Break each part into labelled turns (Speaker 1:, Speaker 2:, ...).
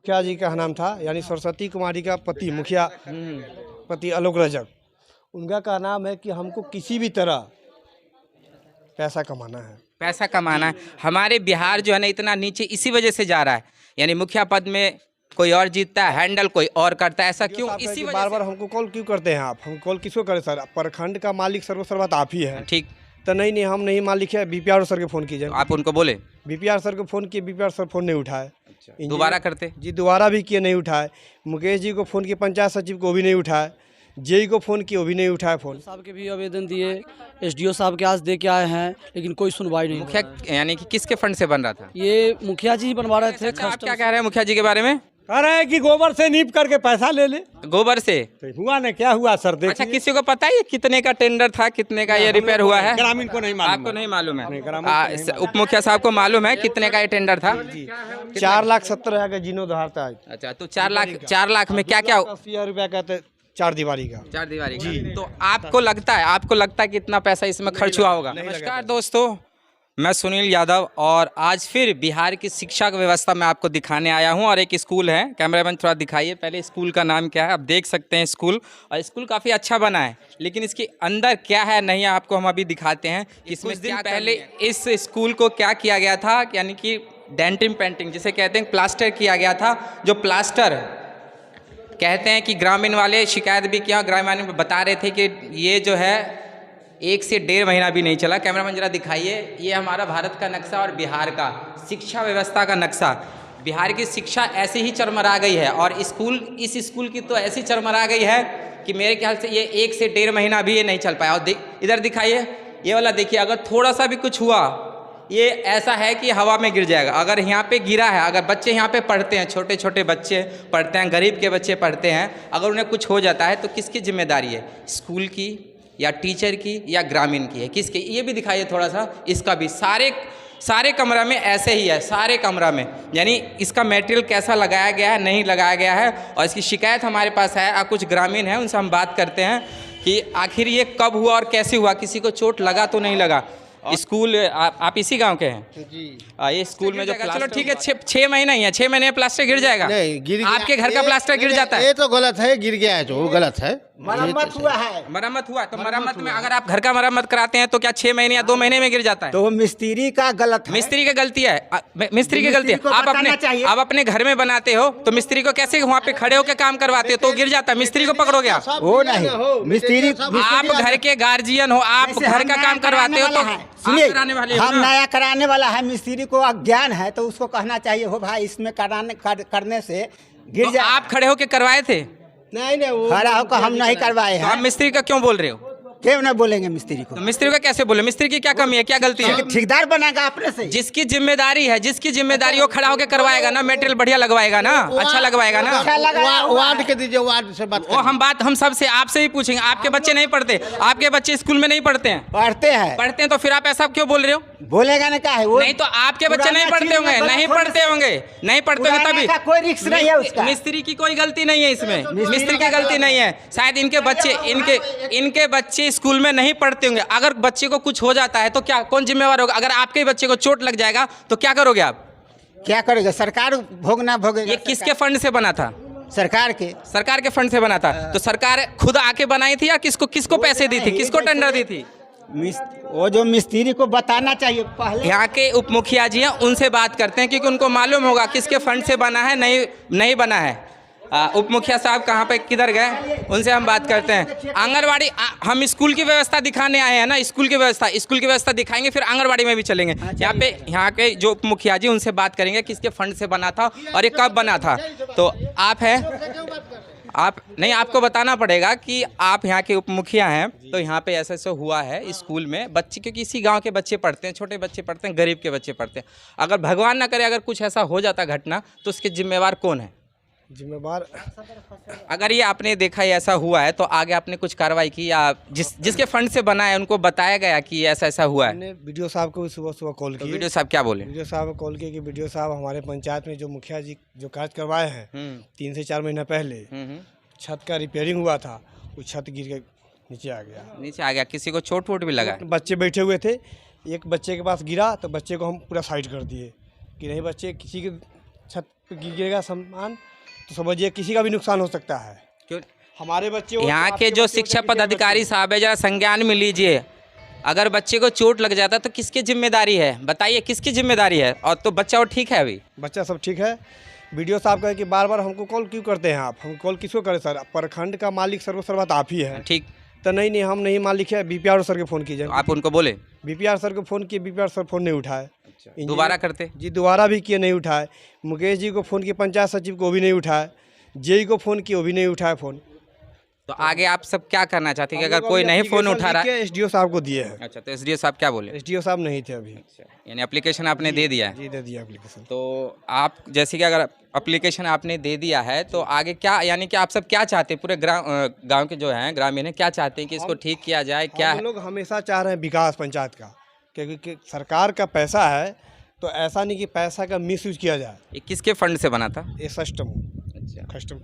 Speaker 1: मुखिया जी का नाम था, यानी सरस्वती कुमारी का पति, मुखिया पति आलोक रजक, उनका का नाम है कि हमको किसी भी तरह पैसा कमाना है।
Speaker 2: पैसा कमाना है। हमारे बिहार जो है ना इतना नीचे इसी वजह से जा रहा है, यानी मुखिया पद में कोई और जीतता है, हैंडल कोई और करता है, ऐसा क्यों? इसी वजह
Speaker 1: बार बार हमको कॉल क्यों करते हैं आप? हम कॉल किसको करें सर? प्रखंड का मालिक सर्वसर्वत आप ही है।
Speaker 2: ठीक,
Speaker 1: तो नहीं, हम नहीं मालिक है। बीपीआर सर के फ़ोन कीजिए।
Speaker 2: आप उनको बोले?
Speaker 1: बीपीआर सर को फ़ोन किए, बीपीआर सर फ़ोन नहीं उठाए।
Speaker 2: दोबारा करते
Speaker 1: जी, दोबारा भी किए, नहीं उठाए। मुकेश जी को फ़ोन किए, पंचायत सचिव को भी नहीं उठाए। जेई को फ़ोन किए, वो भी नहीं उठाए फ़ोन।
Speaker 3: साहब के भी आवेदन दिए, एसडीओ साहब के आज दे के आए हैं, लेकिन कोई सुनवाई नहीं।
Speaker 2: मुखिया यानी कि किसके फंड से बन रहा था?
Speaker 3: ये मुखिया जी बनवा रहे थे।
Speaker 2: अच्छा, आप क्या कह रहे हैं मुखिया जी के बारे में?
Speaker 1: कह रहे हैं कि गोबर से नीप करके पैसा ले ले।
Speaker 2: गोबर से
Speaker 1: हुआ ना, क्या हुआ सर? देखिए।
Speaker 2: अच्छा, किसी को पता है कितने का टेंडर था, कितने का ये रिपेयर हुआ है?
Speaker 1: ग्रामीण को नहीं मालूम।
Speaker 2: आपको नहीं मालूम है? उप मुखिया साहब को मालूम है कितने का ये टेंडर था?
Speaker 1: 4,70,000 का जीनो दहाड़ता है।
Speaker 2: अच्छा, तो 4 लाख में क्या क्या?
Speaker 1: 80,000 रुपया कहते, 4 दीवारी का।
Speaker 2: 4 दीवारी जी। तो आपको लगता है कि इतना पैसा इसमें खर्च हुआ होगा? नमस्कार दोस्तों, मैं सुनील यादव और आज फिर बिहार की शिक्षा व्यवस्था में आपको दिखाने आया हूं। और एक स्कूल है, कैमरामैन थोड़ा दिखाइए पहले स्कूल का नाम क्या है। आप देख सकते हैं स्कूल, और स्कूल काफ़ी अच्छा बना है, लेकिन इसके अंदर क्या है नहीं है आपको हम अभी दिखाते हैं। इसमें दिन पहले इस स्कूल को क्या किया गया था, यानी कि डेंटिंग पेंटिंग जिसे कहते हैं, प्लास्टर किया गया था। जो प्लास्टर कहते हैं कि ग्रामीण वाले शिकायत भी किया, ग्रामीण बता रहे थे कि ये जो है 1 से 1.5 महीना भी नहीं चला। कैमरामैन जरा दिखाइए, ये हमारा भारत का नक्शा और बिहार का शिक्षा व्यवस्था का नक्शा। बिहार की शिक्षा ऐसे ही चरमरा गई है, और इस स्कूल की तो ऐसी चरमरा गई है कि मेरे ख्याल से ये 1 से 1.5 महीना भी ये नहीं चल पाया। और इधर दिखाइए, ये वाला देखिए, अगर थोड़ा सा भी कुछ हुआ, ये ऐसा है कि हवा में गिर जाएगा। अगर यहाँ पे गिरा है, अगर बच्चे यहाँ पे पढ़ते हैं, छोटे छोटे बच्चे पढ़ते हैं, गरीब के बच्चे पढ़ते हैं, अगर उन्हें कुछ हो जाता है तो किसकी जिम्मेदारी है? स्कूल की या टीचर की या ग्रामीण की है? किसकी? ये भी दिखाइए थोड़ा सा। इसका भी सारे कमरा में ऐसे ही है, सारे कमरा में, यानी इसका मटेरियल कैसा लगाया गया है, नहीं लगाया गया है। और इसकी शिकायत हमारे पास है, आप कुछ ग्रामीण हैं उनसे हम बात करते हैं कि आखिर ये कब हुआ और कैसे हुआ, किसी को चोट लगा तो नहीं लगा। स्कूल आप इसी गांव के हैं जी? ये स्कूल में जो चलो ठीक है, 6 महीना ही है, 6 महीने में प्लास्टर गिर जाएगा?
Speaker 4: नहीं, गिर
Speaker 2: आपके घर का प्लास्टर गिर जाता है?
Speaker 4: ये तो गलत है, गिर गया है, जो गलत है।
Speaker 3: मरम्मत हुआ है।
Speaker 2: मरम्मत हुआ तो मरम्मत में अगर आप घर का मरम्मत कराते हैं तो क्या 6 महीने या 2 महीने में गिर जाता है?
Speaker 3: तो मिस्त्री का गलत है।
Speaker 2: मिस्त्री की गलती है, मिस्त्री की गलती है। आप अपने घर में बनाते हो तो मिस्त्री को कैसे वहाँ पे खड़े होकर काम करवाते हो तो गिर जाता है? मिस्त्री को पकड़ोगे आप?
Speaker 3: वो नहीं, मिस्त्री
Speaker 2: आप घर के गार्जियन हो, आप घर का काम करवाते हो तो
Speaker 3: सुनिए,
Speaker 2: कराने वाले
Speaker 3: हम नया कराने वाला है, मिस्त्री को अज्ञान है तो उसको कहना चाहिए, हो भाई इसमें करने से गिर जाए।
Speaker 2: आप खड़े होकर करवाए थे?
Speaker 4: नहीं,
Speaker 3: खड़ा होकर हम नहीं करवाए
Speaker 2: आप
Speaker 3: हैं।
Speaker 2: मिस्त्री का क्यों बोल रहे हो?
Speaker 3: क्यों नहीं बोलेंगे मिस्त्री को?
Speaker 2: तो मिस्त्री का कैसे बोले? मिस्त्री की क्या कमी है, क्या गलती है?
Speaker 3: ठेकेदार बनाएगा अपने से।
Speaker 2: जिसकी जिम्मेदारी है, वो खड़ा होकर करवाएगा ना, मटेरियल बढ़िया लगवाएगा ना, अच्छा लगवाएगा ना।
Speaker 4: वार्ड के दीजिए, वार्ड से बात।
Speaker 2: वो हम सबसे आपसे ही पूछेंगे। आपके बच्चे नहीं पढ़ते? आपके बच्चे स्कूल में नहीं पढ़ते हैं?
Speaker 3: पढ़ते हैं
Speaker 2: तो फिर आप ऐसा क्यों बोल रहे हो?
Speaker 3: बोलेगा ना, क्या है वो?
Speaker 2: नहीं तो आपके बच्चे नहीं पढ़ते होंगे, नहीं पढ़ते होंगे तभी
Speaker 3: कोई रिस्क नहीं है उसका।
Speaker 2: मिस्त्री की कोई गलती नहीं है इसमें, मिस्त्री की गलती नहीं है। शायद इनके बच्चे स्कूल में नहीं पढ़ते होंगे। अगर बच्चे को कुछ हो जाता है तो क्या, कौन जिम्मेवार होगा? अगर आपके बच्चे को चोट लग जाएगा तो क्या करोगे आप?
Speaker 3: क्या करेगा? सरकार भोगेगा।
Speaker 2: ये किसके फंड से बना था?
Speaker 3: सरकार के
Speaker 2: फंड से बना था। तो सरकार खुद आके बनाई थी या किसको पैसे दी थी, किसको टेंडर दी थी?
Speaker 3: वो जो मिस्त्री को बताना चाहिए पहले।
Speaker 2: यहाँ के उप मुखिया जी हैं, उनसे बात करते हैं क्योंकि उनको मालूम होगा किसके फंड से बना है, नहीं बना है। उप मुखिया साहब कहाँ पे, किधर गए? उनसे हम बात करते हैं। आंगनवाड़ी, हम स्कूल की व्यवस्था दिखाने आए हैं ना, स्कूल की व्यवस्था दिखाएंगे, फिर आंगनवाड़ी में भी चलेंगे। यहाँ के जो उप मुखिया जी, उनसे बात करेंगे किसके फंड से बना था और ये कब बना था। तो आप हैं, नहीं, आपको बताना पड़ेगा कि आप यहाँ के उप मुखिया हैं, तो यहाँ पे ऐसा हुआ है स्कूल में बच्चे, क्योंकि इसी गांव के बच्चे पढ़ते हैं, छोटे बच्चे पढ़ते हैं, गरीब के बच्चे पढ़ते हैं। अगर भगवान ना करे, अगर कुछ ऐसा हो जाता घटना, तो उसके जिम्मेवार कौन है?
Speaker 1: जिम्मेवार,
Speaker 2: अगर ये आपने देखा ये ऐसा हुआ है तो आगे आपने कुछ कार्रवाई की, या जिसके फंड से बना है उनको बताया गया कि ऐसा हुआ है?
Speaker 1: हमने वीडियो साहब को सुबह कॉल किया।
Speaker 2: वीडियो साहब क्या बोले?
Speaker 1: वीडियो साहब को कॉल किया कि वीडियो साहब, हमारे पंचायत में जो मुखिया जी जो कार्य करवाए हैं 3 से 4 महीना पहले, छत का रिपेयरिंग हुआ था, वो छत गिर के नीचे आ गया। किसी को चोट वोट भी लगा? बच्चे बैठे हुए थे, एक बच्चे के पास गिरा तो बच्चे को हम पूरा साइड कर दिए कि नहीं, बच्चे किसी के छत पे गिरेगा सामान तो समझिए किसी का भी नुकसान हो सकता है।
Speaker 2: क्यों?
Speaker 1: हमारे बच्चे हो,
Speaker 2: यहाँ
Speaker 1: तो
Speaker 2: के
Speaker 1: आपके
Speaker 2: जो
Speaker 1: बच्चे हो,
Speaker 2: शिक्षा
Speaker 1: चाहे किसी के
Speaker 2: पदाधिकारी
Speaker 1: बच्चे
Speaker 2: साहब है, जरा संज्ञान में लीजिए। अगर बच्चे को चोट लग जाता तो किसकी जिम्मेदारी है, बताइए किसकी जिम्मेदारी है? और तो बच्चा और ठीक है अभी?
Speaker 1: हो। बच्चा सब ठीक है। वीडियो साहब कहे कि बार बार हमको कॉल क्यों करते हैं आप? हम कॉल किसको करें सर? प्रखंड का मालिक सर्वसर्वत आप ही है।
Speaker 2: ठीक,
Speaker 1: तो नहीं हम नहीं मालिक है। बीपीआर सर के फ़ोन कीजिए।
Speaker 2: तो आप उनको बोले?
Speaker 1: बीपीआर सर को फ़ोन किए, बीपीआर सर फ़ोन नहीं उठाए।
Speaker 2: दोबारा करते?
Speaker 1: जी दोबारा भी किए, नहीं उठाए। मुकेश जी को फ़ोन किए, पंचायत सचिव को, भी नहीं उठाए। जेई को फ़ोन किए, वो भी नहीं उठाए फ़ोन।
Speaker 2: तो आगे आप सब क्या करना चाहते हैं कि अगर कोई नहीं फ़ोन उठा रहा है?
Speaker 1: एसडीओ साहब को दिए हैं।
Speaker 2: अच्छा, तो एसडीओ साहब क्या बोले?
Speaker 1: एसडीओ साहब नहीं थे अभी।
Speaker 2: यानी एप्लीकेशन आपने दे दिया है?
Speaker 1: जी दे दिया एप्लीकेशन।
Speaker 2: तो आप जैसे कि अगर एप्लीकेशन आपने दे दिया है तो आगे क्या, यानी कि आप सब क्या चाहते हैं? पूरे गांव के जो हैं ग्रामीण हैं क्या चाहते हैं कि इसको ठीक किया जाए? क्या
Speaker 1: हम लोग हमेशा चाह रहे हैं विकास पंचायत का, क्योंकि सरकार का पैसा है तो ऐसा नहीं कि पैसा का मिसयूज किया जाए।
Speaker 2: ये किसके फंड से बना था?
Speaker 1: ये सिस्टम
Speaker 2: अच्छा,
Speaker 1: कस्टम।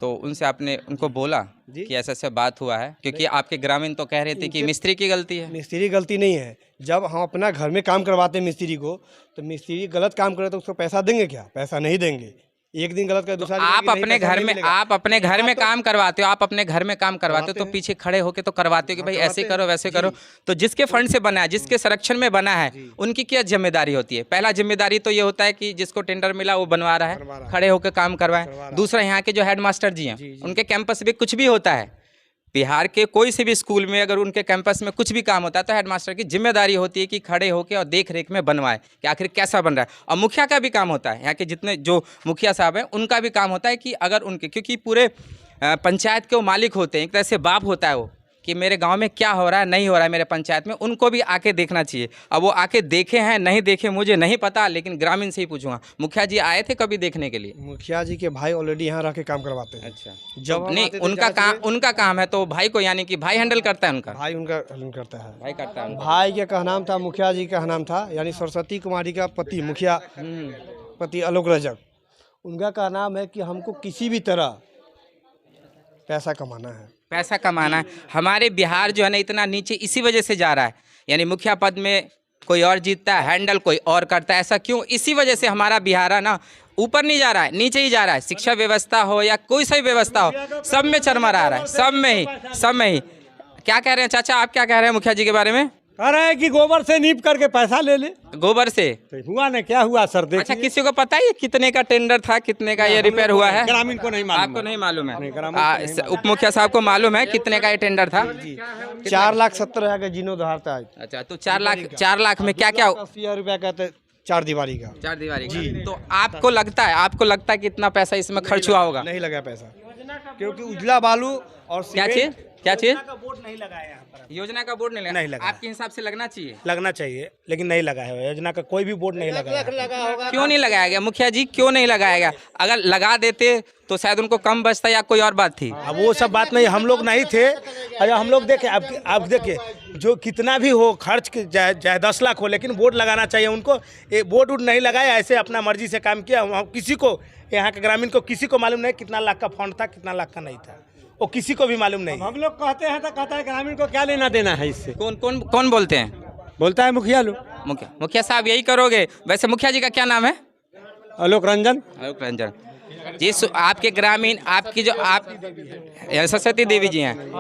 Speaker 2: तो उनसे आपने उनको बोला
Speaker 1: जी?
Speaker 2: कि ऐसा ऐसा बात हुआ है? क्योंकि आपके ग्रामीण तो कह रहे थे कि मिस्त्री की गलती है।
Speaker 1: मिस्त्री की गलती नहीं है। जब हम अपना घर में काम करवाते हैं मिस्त्री को, तो मिस्त्री गलत काम करे तो उसको पैसा देंगे क्या? पैसा नहीं देंगे। एक दिन गलत कर, दूसरा दिन
Speaker 2: आप
Speaker 1: कहेंगे, नहीं,
Speaker 2: अपने
Speaker 1: पैसा
Speaker 2: घर
Speaker 1: नहीं
Speaker 2: में
Speaker 1: मिलेगा।
Speaker 2: आप अपने घर में
Speaker 1: तो-
Speaker 2: काम करवाते हो, आप अपने घर में काम करवाते हो तो
Speaker 1: हैं।
Speaker 2: पीछे खड़े होके तो करवाते हो कि भाई
Speaker 1: करवाते
Speaker 2: ऐसे
Speaker 1: हैं।
Speaker 2: करो वैसे
Speaker 1: जी।
Speaker 2: करो। तो जिसके फंड से बना है, जिसके संरक्षण में बना है, उनकी क्या जिम्मेदारी होती है? पहला जिम्मेदारी तो ये होता है कि जिसको टेंडर मिला वो बनवा रहा
Speaker 1: बनवा रहा
Speaker 2: है,
Speaker 1: है।
Speaker 2: खड़े होकर काम करवाए।
Speaker 1: करवा रहा
Speaker 2: दूसरा, यहाँ के जो हेडमास्टर जी हैं,
Speaker 1: जी, जी।
Speaker 2: उनके कैंपस में कुछ भी होता है, बिहार के कोई से भी स्कूल में अगर उनके कैंपस में कुछ भी काम होता है तो हेडमास्टर की जिम्मेदारी होती है कि खड़े होकर और देख रेख में बनवाए कि आखिर कैसा बन रहा है। और मुखिया का भी काम होता है, यहाँ के जितने जो मुखिया साहब हैं उनका भी काम होता है कि अगर उनके, क्योंकि पूरे पंचायत के वो मालिक होते हैं, एक तरह से बाप होता है वो, कि मेरे गांव में क्या हो रहा है नहीं हो रहा है मेरे पंचायत में, उनको भी आके देखना चाहिए। अब वो आके देखे हैं नहीं देखे मुझे नहीं पता, लेकिन ग्रामीण से ही पूछूंगा। मुखिया जी आए थे कभी देखने के लिए?
Speaker 1: मुखिया जी के भाई ऑलरेडी यहाँ रह के काम करवाते हैं।
Speaker 2: अच्छा,
Speaker 1: जब हम
Speaker 2: नहीं
Speaker 1: आते थे
Speaker 2: उनका काम है तो भाई को, यानी कि भाई हैंडल करता है उनका?
Speaker 1: भाई उनका हल करता है।
Speaker 2: भाई करता है उनका।
Speaker 1: भाई के का नाम था, मुखिया जी का नाम था, यानी सरस्वती कुमारी का पति, मुखिया पति आलोक रजक। उनका का नाम है कि हमको किसी भी तरह पैसा कमाना है।
Speaker 2: पैसा कमाना है। हमारे बिहार जो है ना इतना नीचे इसी वजह से जा रहा है, यानी मुखिया पद में कोई और जीतता है, हैंडल कोई और करता है। ऐसा क्यों? इसी वजह से हमारा बिहार है ना ऊपर नहीं जा रहा है, नीचे ही जा रहा है। शिक्षा व्यवस्था हो या कोई सी व्यवस्था हो, सब में चरमरा रहा है, सब में ही। क्या कह रहे हैं चाचा, आप क्या कह रहे हैं मुखिया जी के बारे में?
Speaker 5: कह रहे हैं कि गोबर से नीप करके पैसा ले ले।
Speaker 2: गोबर से?
Speaker 5: तो हुआ ना, क्या हुआ सर?
Speaker 2: अच्छा,
Speaker 5: देखिए,
Speaker 2: किसी को पता है कितने का टेंडर था, कितने का ये रिपेयर हुआ है?
Speaker 5: ग्रामीण को नहीं मालूम।
Speaker 2: आपको नहीं मालूम
Speaker 5: नहीं,
Speaker 2: है?
Speaker 5: ग्रामीण को नहीं मालूम।
Speaker 2: उप मुखिया साहब को मालूम है कितने का ये टेंडर था?
Speaker 1: 4,70,000 का जीर्णोद्धार था।
Speaker 2: अच्छा, तो 4 लाख में क्या क्या?
Speaker 1: 80,000 रुपया का था, 4 दीवारी का।
Speaker 2: 4 दीवारी जी। तो आपको लगता है कि इतना पैसा इसमें खर्च हुआ होगा?
Speaker 1: नहीं लगा पैसा, क्योंकि उजला बालू और
Speaker 2: क्या
Speaker 1: सीमेंट-
Speaker 2: चीज? क्या चीज?
Speaker 5: बोर्ड नहीं लगा है यहाँ पर।
Speaker 2: योजना का बोर्ड नहीं
Speaker 5: नहीं
Speaker 2: लगा?
Speaker 5: लगा।
Speaker 2: आपके हिसाब से लगना चाहिए?
Speaker 5: लगना चाहिए, लेकिन नहीं लगा है। योजना का कोई भी बोर्ड नहीं लगा है।
Speaker 2: क्यों नहीं लगाया गया मुखिया जी, क्यों नहीं लगाया गया? अगर लगा देते तो शायद उनको कम बचता या कोई और बात थी।
Speaker 5: अब वो सब बात नहीं, हम लोग नहीं थे। अरे हम लोग देखे, अब देखिए, जो कितना भी हो खर्च चाहे 10 लाख हो, लेकिन बोर्ड लगाना चाहिए उनको। ये बोर्ड वोर्ड नहीं लगाया, ऐसे अपना मर्जी से काम किया। हम किसी को, यहाँ के ग्रामीण को किसी को मालूम नहीं कितना लाख का फंड था, कितना लाख का नहीं था, वो किसी को भी मालूम नहीं।
Speaker 6: हम लोग कहते हैं तो कहता है ग्रामीण को क्या लेना देना है इससे।
Speaker 2: कौन बोलते हैं?
Speaker 6: बोलता है मुखिया लोग।
Speaker 2: मुखिया साहब यही करोगे? वैसे मुखिया जी का क्या नाम है?
Speaker 6: आलोक रंजन।
Speaker 2: आलोक रंजन जी। आपके ग्रामीण, आपकी जो आप सरस्वती देवी जी हैं,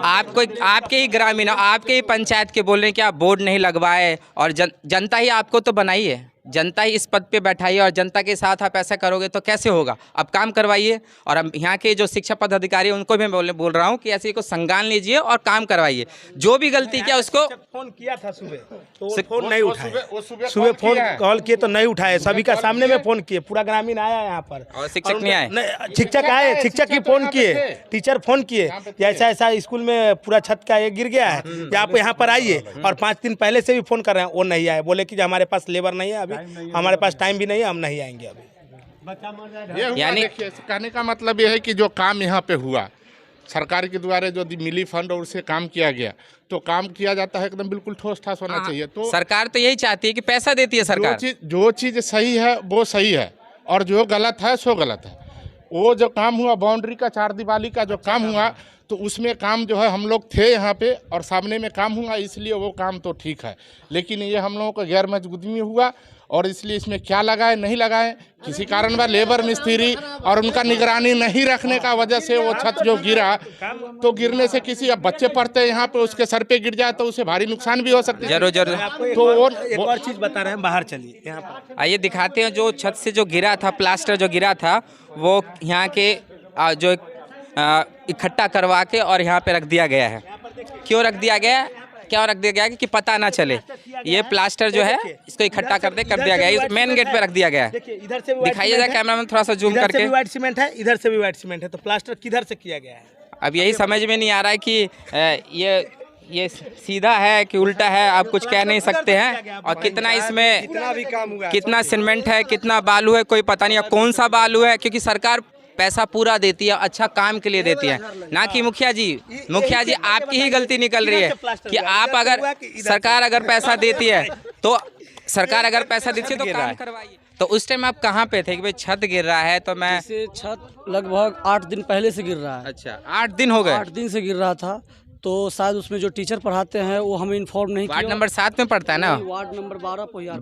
Speaker 2: आपके ही ग्रामीण, आपके ही पंचायत के बोल रहे हैं कि आप बोर्ड नहीं लगवाए और जनता ही आपको तो बनाई है, जनता ही इस पद पे बैठाई है और जनता के साथ आप ऐसा करोगे तो कैसे होगा? अब काम करवाइए। और अब यहाँ के जो शिक्षा पदाधिकारी उनको भी मैं बोल रहा हूँ कि ऐसे को संज्ञान लीजिए और काम करवाइए। जो भी गलती किया उसको।
Speaker 5: फोन किया था सुबह, तो वो फोन नहीं उठाए। सुबह फोन कॉल किए तो नहीं उठाए, सभी का सामने में फोन किए। पूरा ग्रामीण आया यहाँ पर
Speaker 2: और शिक्षक नहीं आए?
Speaker 5: शिक्षक आए, शिक्षक ही फोन किए, टीचर फोन किए कि ऐसा ऐसा स्कूल में पूरा छत का ये गिर गया है, या आप यहाँ पर आइए। और 5 दिन पहले से भी फोन कर रहे हैं, वो नहीं आए। बोले कि हमारे पास लेबर नहीं है, अभी हमारे पास टाइम भी नहीं है, हम नहीं आएंगे अभी।
Speaker 4: ये हुआ,
Speaker 2: यानी-
Speaker 4: देखिए, कहने का मतलब ये है कि जो काम यहाँ पे हुआ सरकार के द्वारा जो मिली फंड और उससे काम किया गया, तो काम किया जाता है एकदम बिल्कुल ठोस ठास होना चाहिए। तो
Speaker 2: सरकार तो यही चाहती है कि पैसा देती है सरकार।
Speaker 4: जो चीज़ सही है वो सही है, और जो गलत है सो गलत है। वो जो काम हुआ बाउंड्री का, 4 दीवारी का जो काम हुआ, तो उसमें काम जो है हम लोग थे यहाँ पे और सामने में काम हुआ, इसलिए वो काम तो ठीक है। लेकिन ये हम लोगों को गैर मौजूदगी में हुआ और इसलिए इसमें क्या लगाए नहीं लगाए, किसी कारणवश लेबर मिस्त्री और उनका निगरानी नहीं रखने का वजह से वो छत जो गिरा, तो गिरने से किसी अब बच्चे पढ़ते हैं यहाँ पे, उसके सर पे गिर जाए तो उसे भारी नुकसान भी हो सकती है।
Speaker 2: जरूर
Speaker 5: तो एक और चीज बता रहे हैं, बाहर चलिए यहाँ पर
Speaker 2: आइए दिखाते हैं जो छत से जो गिरा था, प्लास्टर जो गिरा था वो यहाँ के जो इकट्ठा करवा के और यहाँ पे रख दिया गया है। क्यों रख दिया गया, क्या रख दिया गया कि पता ना चले, ये प्लास्टर जो है इसको इकट्ठा कर दिया गया है, मेन गेट पे रख दिया गया है।
Speaker 5: इधर से
Speaker 2: दिखाइएगा कैमरा में थोड़ा सा जूम करके।
Speaker 5: व्हाइट सीमेंट है, इधर से भी व्हाइट सीमेंट है, तो प्लास्टर किधर से किया गया है?
Speaker 2: अब यही समझ में नहीं आ रहा है कि ये सीधा है कि उल्टा है, आप कुछ कह नहीं सकते हैं। और कितना इसमें कितना सीमेंट है, कितना बालू है, कोई पता नहीं है कौन सा बालू है, क्योंकि सरकार पैसा पूरा देती है, अच्छा काम के लिए देती है, ना कि मुखिया जी आपकी ही गलती निकल रही है कि आप अगर सरकार अगर पैसा देती है तो तो काम करवाइए। तो उस टाइम आप कहाँ पे थे कि भाई छत गिर रहा है? तो मैं
Speaker 7: छत लगभग 8 दिन पहले से गिर रहा है।
Speaker 2: अच्छा 8 दिन हो गए?
Speaker 7: 8 दिन से गिर रहा था, तो शायद उसमें जो टीचर पढ़ाते हैं वो हमें इन्फॉर्म नहीं किया।
Speaker 2: वार्ड नंबर 7 में पड़ता है ना?
Speaker 7: वार्ड नंबर 12 पोहियार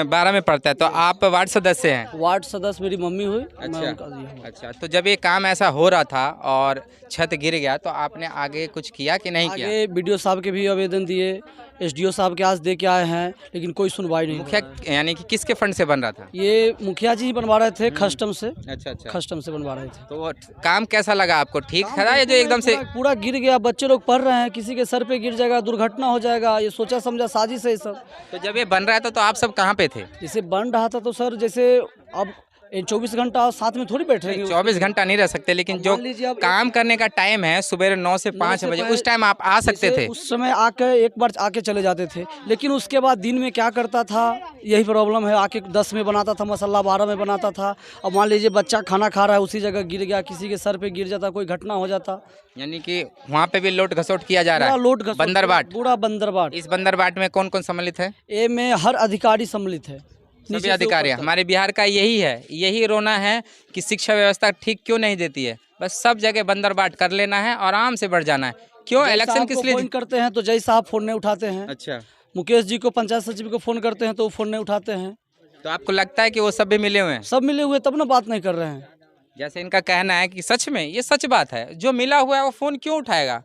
Speaker 2: 12 में पड़ता है। तो आप वार्ड सदस्य हैं?
Speaker 7: वार्ड सदस्य मेरी मम्मी हुई।
Speaker 2: अच्छा, तो जब ये काम ऐसा हो रहा था और छत गिर गया तो आपने आगे कुछ किया कि नहीं किया?
Speaker 7: आगे बीडीओ साहब के भी आवेदन दिए, एसडीओ साहब के आज दे के आए हैं, लेकिन कोई सुनवाई नहीं।
Speaker 2: मुखिया यानी कि किसके फंड से बन रहा था?
Speaker 7: ये मुखिया जी बनवा रहे थे खस्टम से।
Speaker 2: अच्छा,
Speaker 7: खस्टम से बनवा रहे थे।
Speaker 2: तो वो काम कैसा लगा आपको? ठीक था या जो एकदम से
Speaker 7: पूरा गिर गया? बच्चे लोग पढ़ रहे हैं, किसी के सर पे गिर जाएगा, दुर्घटना हो जाएगा, ये सोचा समझा साजिश है सब।
Speaker 2: तो जब ये बन रहा था तो आप सब कहाँ पे थे?
Speaker 7: जैसे बन रहा था तो सर जैसे अब 24 घंटा साथ में थोड़ी बैठ रहेंगे।
Speaker 2: 24 घंटा नहीं रह सकते, लेकिन जो काम करने का टाइम है सुबह 9 से 5 बजे, उस टाइम आप आ सकते थे।
Speaker 7: उस समय आके एक बार आके चले जाते थे, लेकिन उसके बाद दिन में क्या करता था, यही प्रॉब्लम है। आके 10 में बनाता था मसाला, 12 में बनाता था। अब मान लीजिए बच्चा खाना खा रहा है, उसी जगह गिर गया, किसी के सर पे गिर जाता, कोई घटना हो जाता।
Speaker 2: यानी कि वहाँ पे भी लोट घसोट किया जा रहा है?
Speaker 7: लोट घसोट,
Speaker 2: बंदरबाट,
Speaker 7: पूरा बंदरबाट।
Speaker 2: इस बंदरबाट में कौन कौन सम्मिलित है?
Speaker 7: ए में हर अधिकारी सम्मिलित है,
Speaker 2: सभी अधिकारी। हमारे बिहार का यही रोना है कि शिक्षा व्यवस्था ठीक क्यों नहीं देती है। बस सब जगह बंदरबाट कर लेना है और आराम से बढ़ जाना है। क्यों इलेक्शन किस लिए
Speaker 7: फोन करते हैं तो जय साहब फोन नहीं उठाते हैं।
Speaker 2: अच्छा,
Speaker 7: मुकेश जी को, पंचायत सचिव को फोन करते हैं तो वो फोन नहीं उठाते हैं।
Speaker 2: तो आपको लगता है कि वो सब भी मिले हुए हैं?
Speaker 7: सब मिले हुए तब ना बात नहीं कर रहे हैं।
Speaker 2: जैसे इनका कहना है कि सच में ये सच बात है, जो मिला हुआ है वो फोन क्यों उठाएगा,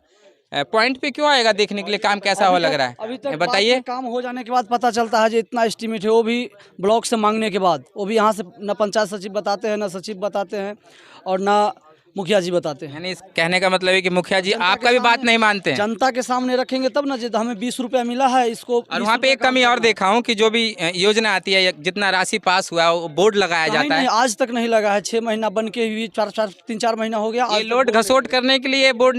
Speaker 2: पॉइंट पे क्यों आएगा देखने के लिए काम कैसा हो लग रहा है?
Speaker 7: अभी तक
Speaker 2: बताइए।
Speaker 7: काम हो जाने के बाद पता चलता है जो इतना एस्टीमेट है, वो भी ब्लॉक से मांगने के बाद, वो भी यहाँ से न पंचायत सचिव बताते हैं, न सचिव बताते हैं, और न मुखिया जी बताते हैं।
Speaker 2: यानी इस कहने का मतलब है कि मुखिया जी आपका भी बात नहीं मानते हैं।
Speaker 7: जनता के सामने रखेंगे तब ना, जो हमें 20 रुपया मिला है इसको।
Speaker 2: और वहाँ पे एक कमी और देखा हूँ कि जो भी योजना आती है, जितना राशि पास हुआ वो बोर्ड लगाया जाता है।
Speaker 7: आज तक नहीं लगा है, 6 महीना बन के भी 3-4 महीना हो गया।
Speaker 2: लोड घसोट करने के लिए बोर्ड